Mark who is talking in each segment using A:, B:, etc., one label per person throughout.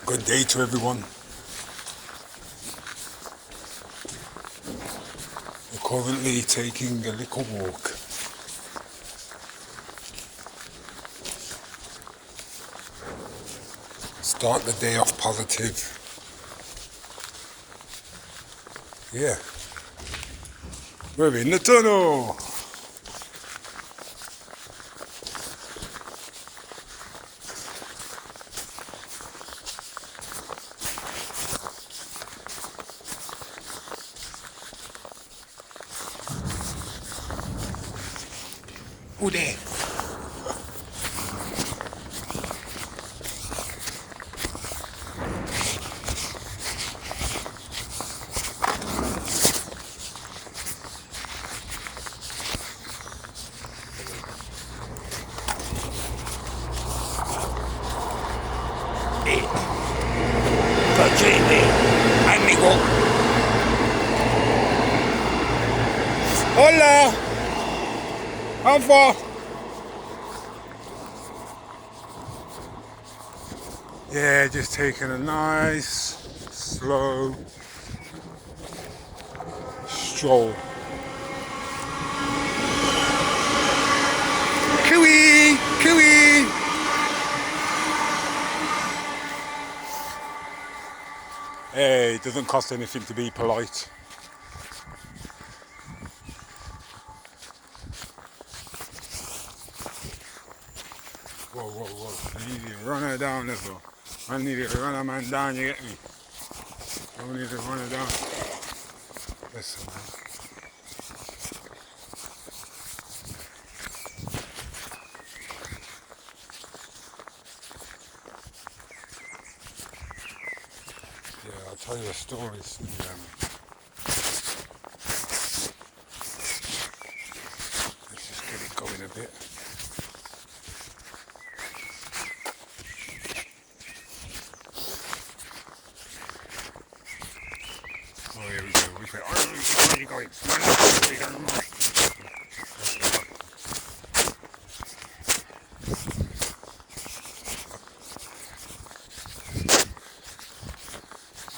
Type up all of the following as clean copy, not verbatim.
A: Good day to everyone. We're currently taking a little walk. Start the day off positive. Yeah. We're in the tunnel. Who there? Cocini, amigo. Hola. How far? Yeah, just taking a nice, slow stroll. Cooey, cooey. Hey, it doesn't cost anything to be polite. Whoa, whoa, whoa. I need to run her down as well. I need to run a man down, you get me? I need to run her down. Listen, man. Yeah, I'll tell you a story soon. Let's just get it going a bit. Oh, here we go. Which way? Oh, which way are you going?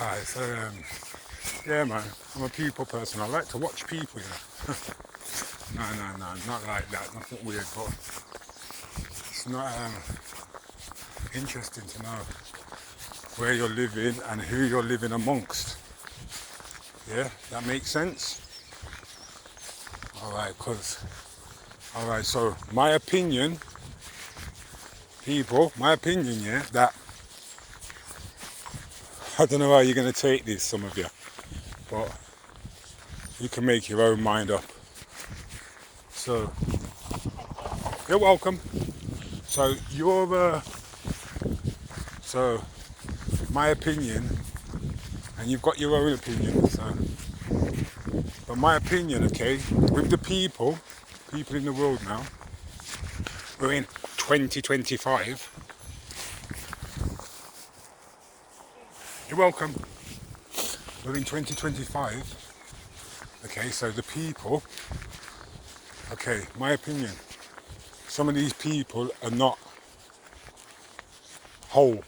A: Alright, so yeah, man, I'm a people person. I like to watch people, you know. No, not like that. Nothing weird, but it's not interesting to know where you're living and who you're living amongst. Yeah, that makes sense. Alright, so my opinion, people, yeah, that I don't know how you're going to take this, some of you, but you can make your own mind up. So, you're welcome. So, so my opinion, and you've got your own opinion, so, but my opinion, okay, with the people in the world now, we're in 2025. You're welcome. We're in 2025. Okay, so the people, okay, my opinion, some of these people are not whole.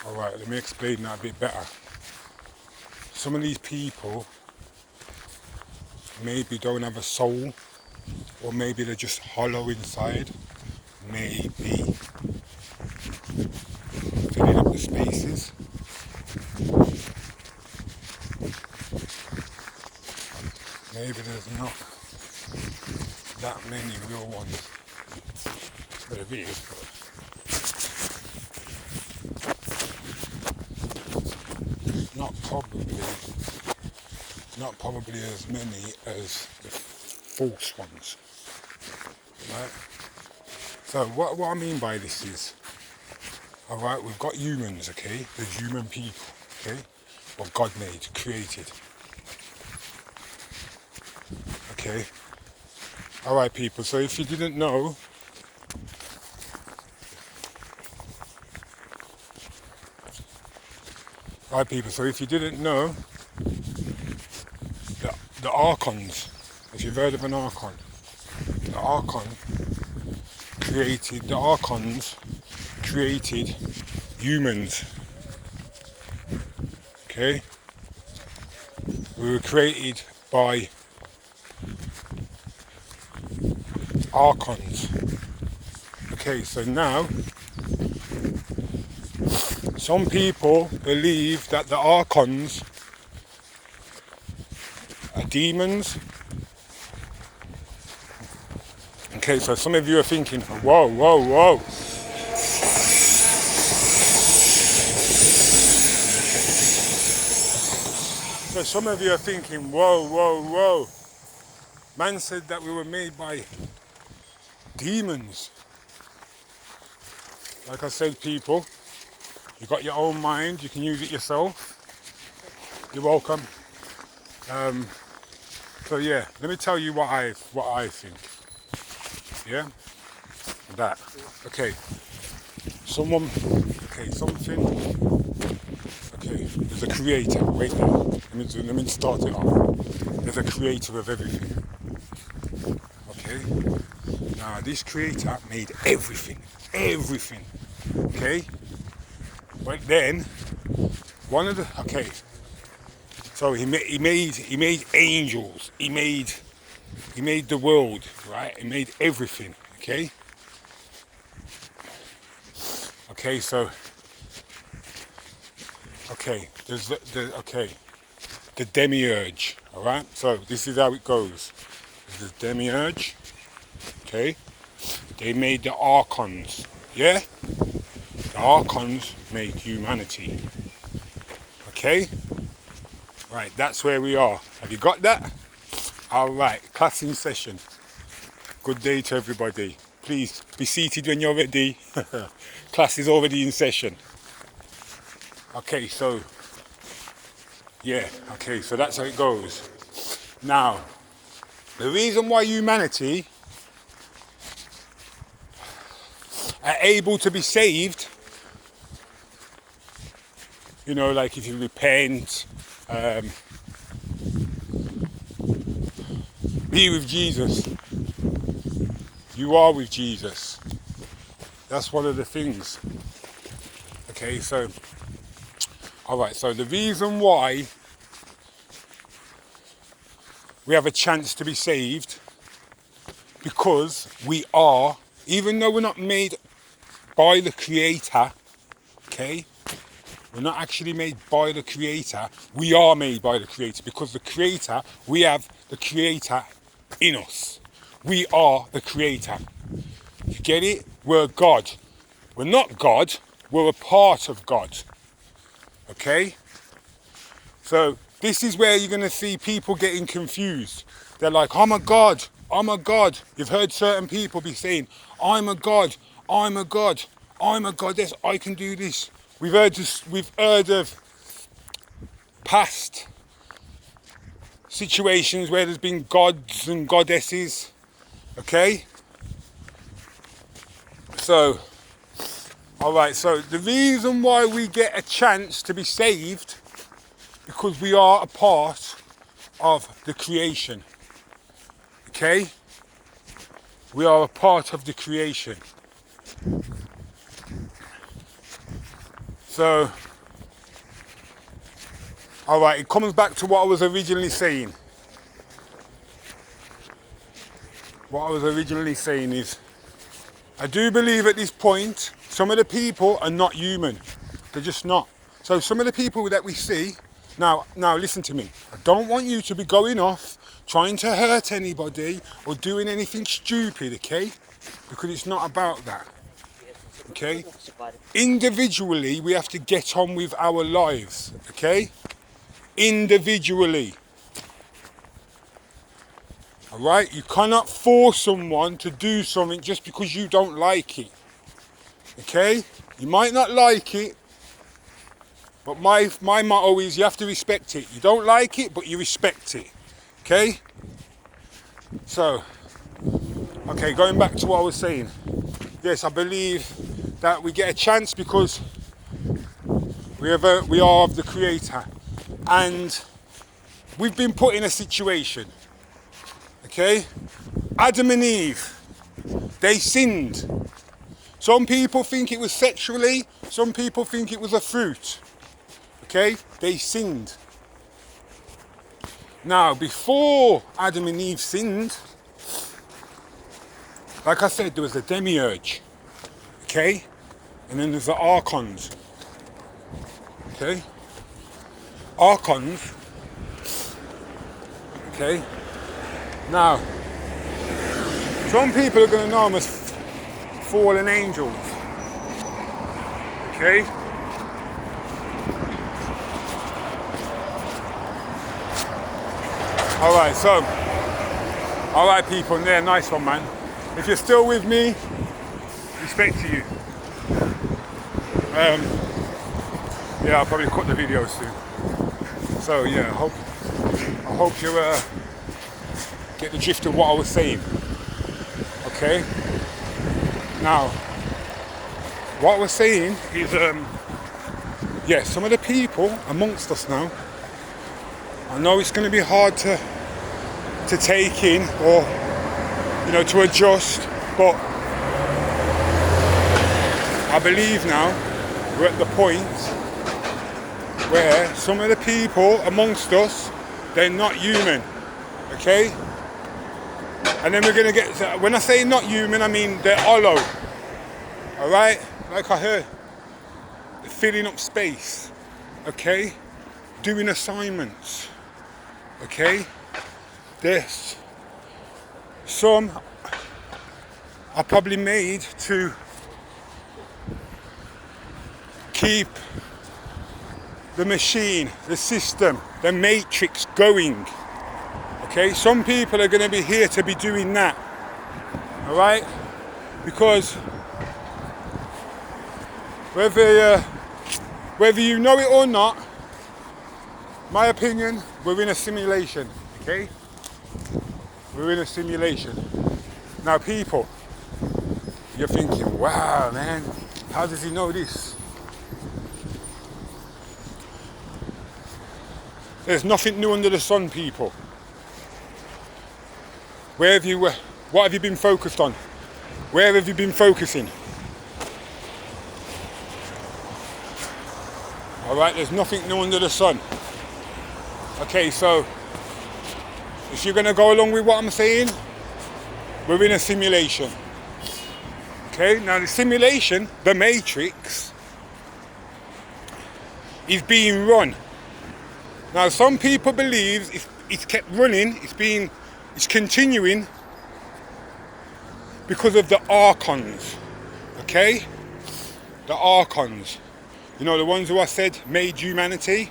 A: Alright, let me explain that a bit better. Some of these people maybe don't have a soul, or maybe they're just hollow inside. Maybe. Filling up the spaces. Maybe there's not that many real ones. But it is, but not probably as many as the false ones. Right? So what I mean by this is, alright, we've got humans, okay? There's human people, okay? What God made, created. Okay? Alright people, so if you didn't know, the archons, if you've heard of an archon, the archons created humans. Okay? We were created by archons. Okay, so now some people believe that the archons are demons. Okay, so some of you are thinking, whoa, whoa, whoa. So some of you are thinking, whoa, whoa, whoa. Man said that we were made by demons. Like I said, people, you got your own mind, you can use it yourself. You're welcome. So yeah, let me tell you what I think. Yeah? That. Okay. Something. Okay, there's a creator. Wait there. Let me start it off. There's a creator of everything. Okay? Now, this creator made everything. Everything. Okay? But then, one of the... Okay. So he made angels. He made the world, right? He made everything. Okay? Okay, so... Okay, there's the demiurge, alright? So this is how it goes. There's the demiurge, okay? They made the archons, yeah? The archons made humanity, okay? Right, that's where we are. Have you got that? Alright, class in session. Good day to everybody. Please be seated when you're ready. Class is already in session. Okay, so, yeah, okay, so that's how it goes. Now, the reason why humanity are able to be saved, you know, like if you repent, be with Jesus, you are with Jesus. That's one of the things. Okay, so, alright, so the reason why we have a chance to be saved, because we are, even though we're not made by the Creator, okay, we're not actually made by the Creator, we are made by the Creator, because the Creator, we have the Creator in us. We are the Creator. You get it? We're God. We're not God, we're a part of God. Okay? So this is where you're going to see people getting confused. They're like, I'm a God, I'm a God. You've heard certain people be saying, I'm a God, I'm a God, I'm a goddess, I can do this. We've heard of past situations where there's been gods and goddesses. Okay? So, alright, so the reason why we get a chance to be saved, because we are a part of the creation. Okay? We are a part of the creation. So, alright, it comes back to what I was originally saying. What I was originally saying is, I do believe at this point, some of the people are not human. They're just not. So some of the people that we see, now listen to me. I don't want you to be going off, trying to hurt anybody or doing anything stupid, okay? Because it's not about that, okay? Individually, we have to get on with our lives, okay? Individually. Alright? You cannot force someone to do something just because you don't like it. Okay? You might not like it, but my motto is you have to respect it. You don't like it, but you respect it. Okay? So, okay, going back to what I was saying. Yes, I believe that we get a chance because we are of the Creator. And we've been put in a situation. Okay? Adam and Eve, they sinned. Some people think it was sexually, some people think it was a fruit. Okay, they sinned. Now, before Adam and Eve sinned, like I said, there was a demiurge. Okay, and then there's the archons. Okay, archons. Okay, now some people are going to know them as fallen angels. Okay, alright, so alright people, there, nice one, man. If you're still with me, respect to you. Yeah, I'll probably cut the video soon. So yeah, I hope you get the gist of what I was saying. Okay. Now, what I was saying is, yeah, some of the people amongst us now, I know it's going to be hard to take in or, you know, to adjust, but I believe now we're at the point where some of the people amongst us, they're not human, okay? And then we're going to get, when I say not human, I mean they're hollow, all right? Like I heard, they're filling up space, okay? Doing assignments, okay? There's some are probably made to keep the machine, the system, the matrix going. Okay, some people are going to be here to be doing that. All right, because whether you know it or not, my opinion, we're in a simulation. Okay, we're in a simulation. Now, people, you're thinking, wow, man, how does he know this? There's nothing new under the sun, people. What have you been focused on? Where have you been focusing? All right, there's nothing new under the sun. Okay, so if you're going to go along with what I'm saying, we're in a simulation. Okay, now the simulation, the matrix, is being run. Now, some people believe it's kept running, it's continuing because of the archons, okay? The archons, you know, the ones who I said made humanity,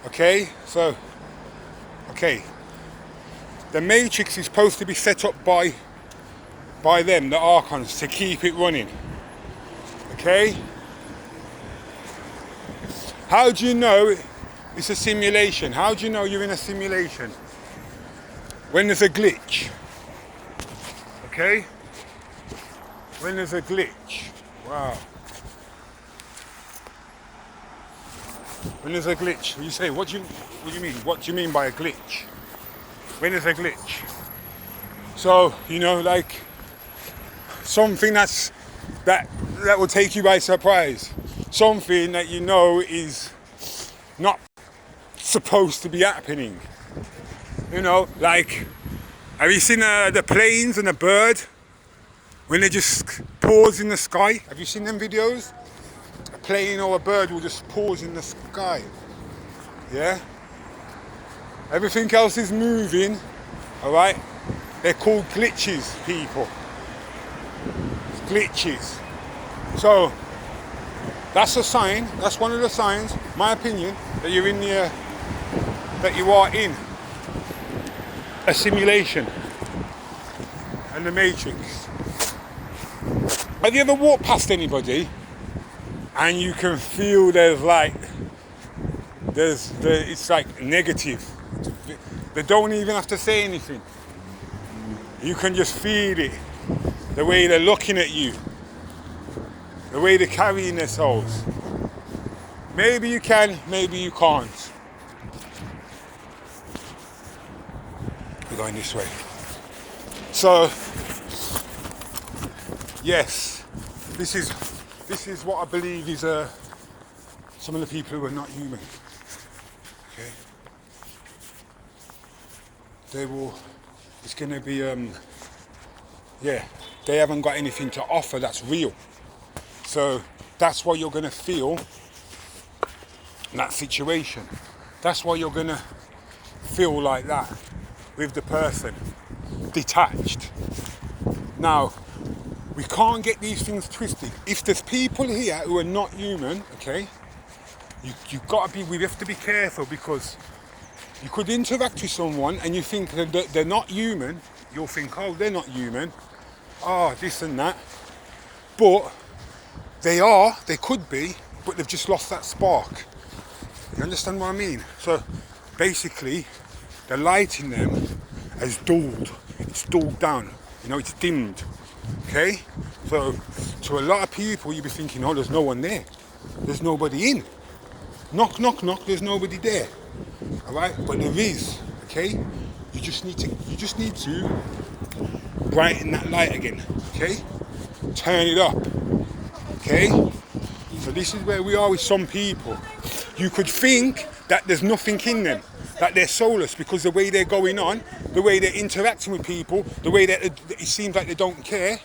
A: okay? So, okay, the matrix is supposed to be set up by them, the archons, to keep it running, okay? How do you know it's a simulation? How do you know you're in a simulation? When there's a glitch. Okay? When there's a glitch. Wow. When there's a glitch. You say, what do you mean? What do you mean by a glitch? When there's a glitch. So, you know, like something that will take you by surprise. Something that you know is not supposed to be happening. You know, like, have you seen the planes and the bird when they just pause in the sky? Have you seen them videos? A plane or a bird will just pause in the sky. Yeah? Everything else is moving, all right? They're called glitches, people. It's glitches. So that's a sign. That's one of the signs, my opinion, that you're in the that you are in a simulation and the matrix. Have you ever walked past anybody and you can feel it's like negative? They don't even have to say anything. You can just feel it. The way they're looking at you. The way they're carrying themselves. Maybe you can, maybe you can't. We're going this way. So, yes, This is what I believe is some of the people who are not human. Okay. They will. It's going to be yeah. They haven't got anything to offer that's real. So that's why you're going to feel that situation. That's why you're going to feel like that with the person, detached. Now, we can't get these things twisted. If there's people here who are not human, okay, we have to be careful, because you could interact with someone and you think that they're not human. You'll think, oh, they're not human. Oh, this and that. But they could be, but they've just lost that spark. You understand what I mean? So basically, the light in them has dulled. It's dulled down. You know, it's dimmed. Okay? So to a lot of people, you'll be thinking, oh, there's no one there. There's nobody in. Knock, knock, knock, there's nobody there. Alright? But there is. Okay? You just need to brighten that light again. Okay? Turn it up. Okay? So this is where we are with some people. You could think that there's nothing in them, that they're soulless, because the way they're going on, the way they're interacting with people, the way that it seems like they don't care.